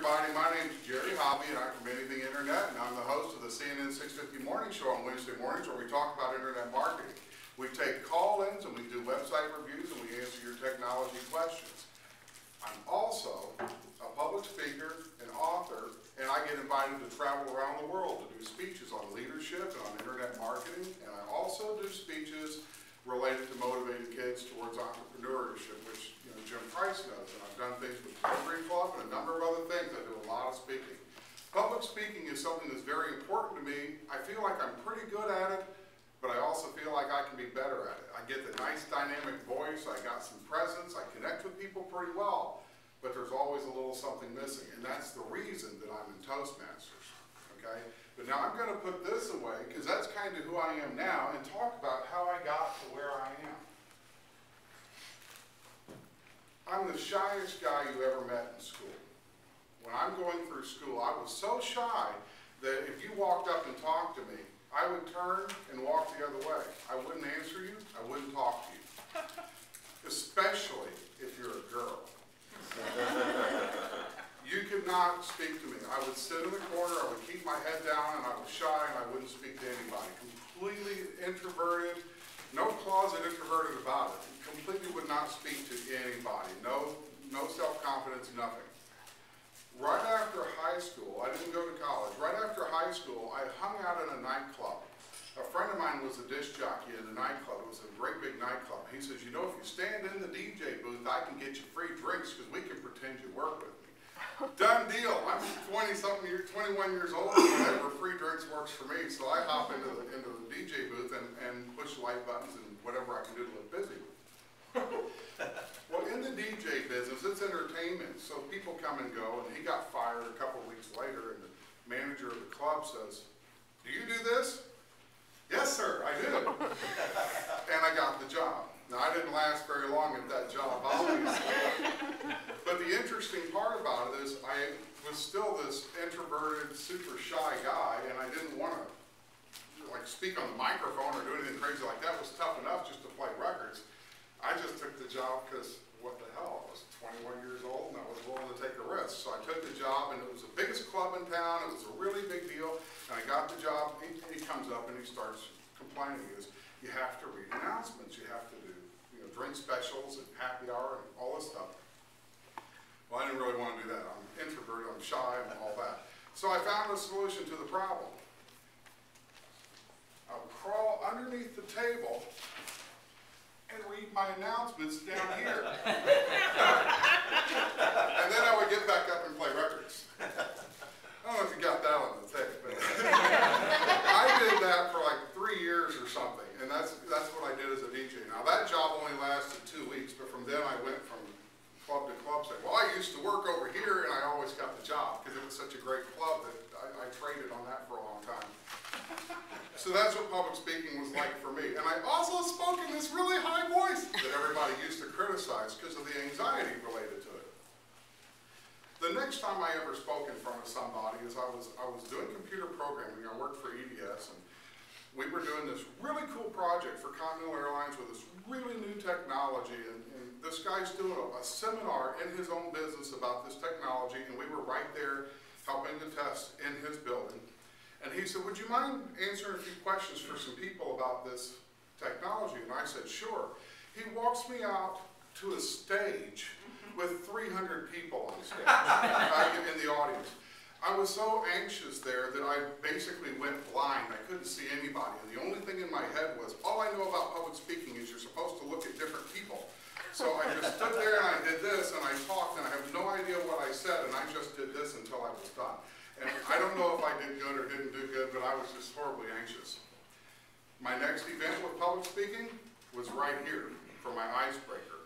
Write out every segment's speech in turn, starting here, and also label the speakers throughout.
Speaker 1: everybody. My name is Jerry Hobby, and I'm from Anything Internet, and I'm the host of the CNN 650 Morning Show on Wednesday mornings, where we talk about internet marketing. We take call-ins, and we do website reviews, and we answer your technology questions. I'm also a public speaker, an author, and I get invited to travel around the world to do speeches on leadership and on internet marketing, and I also do speeches related to motivating kids towards entrepreneurship, which Jim Price does, and I've done things with the Country Club and a number of other things. I do a lot of speaking. Public speaking is something that's very important to me. I feel like I'm pretty good at it, but I also feel like I can be better at it. I get the nice dynamic voice, I got some presence, I connect with people pretty well, but there's always a little something missing, and that's the reason that I'm in Toastmasters, okay? But now I'm going to put this away, because that's kind of who I am now, and talk about how I got to where I am. I'm the shyest guy you ever met in school. When I'm going through school, I was so shy that if you walked up and talked to me, I would turn and walk the other way. I wouldn't answer you, I wouldn't talk to you. Especially if you're a girl. You could not speak to me. I would sit in the corner, I would keep my head down, and I was shy, and I wouldn't speak to anybody. Completely introverted, no closet introverted about it. Completely would not speak to anybody. No self-confidence, nothing. Right after high school, I didn't go to college. Right after high school, I hung out in a nightclub. A friend of mine was a disc jockey in the nightclub. It was a great big nightclub. He says, you know, if you stand in the DJ booth, I can get you free drinks because we can pretend you work with me. Done deal. I'm 20-something years, 21 years old, and whatever, free drinks works for me. So I hop into the DJ booth and push light buttons and whatever I can do to look busy. Well, in the DJ business, it's entertainment, so people come and go, and he got fired a couple of weeks later, and the manager of the club says, do you do this? Yes, sir, I do. And I got the job. Now, I didn't last very long at that job, obviously. But the interesting part about it is I was still this introverted, super shy guy, and I didn't want to speak on the microphone or do anything crazy like that. It was tough enough just to play records. I just took the job because, what the hell, I was 21 years old and I was willing to take a risk. So I took the job, and it was the biggest club in town. It was a really big deal, and I got the job. He comes up and he starts complaining. He goes, you have to read announcements. You have to do drink specials and happy hour and all this stuff. Well, I didn't really want to do that. I'm introverted, I'm shy, and all that. So I found a solution to the problem. I would crawl underneath the table and read my announcements down here. And then I would get back up and play records. I don't know if you got that on the tape, but I did that for like 3 years or something, and that's what I did as a DJ. Now that job only lasted 2 weeks, but from then I went from club to club saying, well, I used to work over here, and I always got the job because it was such a great club that I traded on that for a long time. So that's what public speaking was like for me. And I also spoke in this really high voice that everybody used to criticize because of the anxiety related to it. The next time I ever spoke in front of somebody is I was doing computer programming. I worked for EDS, and we were doing this really cool project for Continental Airlines with this really new technology. And this guy's doing a seminar in his own business about this technology, and we were right there helping to test in his building. And he said, would you mind answering a few questions for some people about this technology? And I said, sure. He walks me out to a stage with 300 people on stage in the audience. I was so anxious there that I basically went blind. I couldn't see anybody. And the only thing in my head was, all I know about public speaking is you're supposed to look at different people. So I just stood there and I did this and I talked, and I have no idea what I said, and I just did this until I was done. And I don't know if I did good or didn't do good, but I was just horribly anxious. My next event with public speaking was right here for my icebreaker.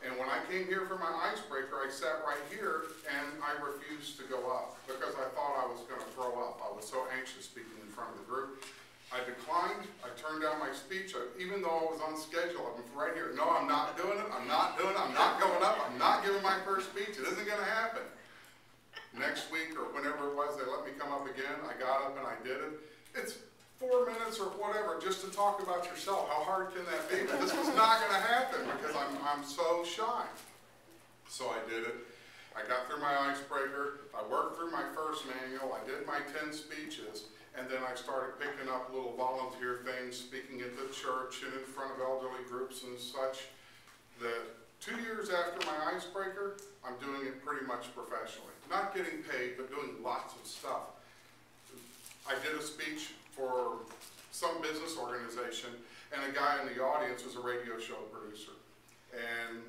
Speaker 1: And when I came here for my icebreaker, I sat right here and I refused to go up because I thought I was going to throw up. I was so anxious speaking in front of the group. I declined. I turned down my speech. Even though I was on schedule, I'm right here. No, I'm not doing it. I'm not doing it. I'm not going up. I'm not giving my first speech. It isn't going to happen. Next week or whenever it was, they let me come up again. I got up and I did it. It's 4 minutes or whatever just to talk about yourself. How hard can that be? But this was not going to happen because I'm so shy. So I did it. I got through my icebreaker, I worked through my first manual, I did my 10 speeches, and then I started picking up little volunteer things, speaking at the church and in front of elderly groups and such, that 2 years after my icebreaker, I'm doing it pretty much professionally. Not getting paid, but doing lots of stuff. I did a speech for some business organization, and a guy in the audience was a radio show producer. And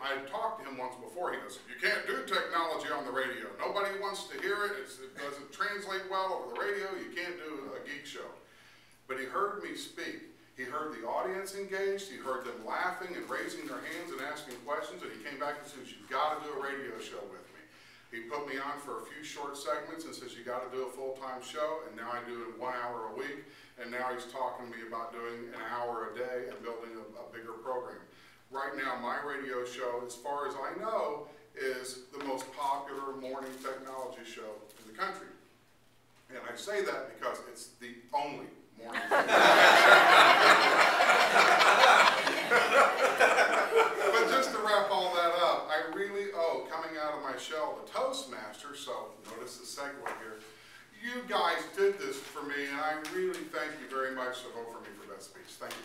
Speaker 1: I had talked to him once before. He goes, "You can't do technology on the radio. Nobody wants to hear it. It doesn't translate well over the radio. You can't do a geek show." But he heard me speak. He heard the audience engaged. He heard them laughing and raising their hands and asking questions. And he came back and says, "You've got to do a radio show with me." He put me on for a few short segments and says, "You got to do a full-time show." And now I do it 1 hour a week. And now he's talking to me about doing an hour a day and building a bigger program. Right now, my radio show, as far as I know, is the most popular morning technology show in the country. And I say that because it's the only morning technology show. But just to wrap all that up, I really owe coming out of my shell the Toastmaster, so notice the segue here. You guys did this for me, and I really thank you very much, so vote for me for that speech. Thank you.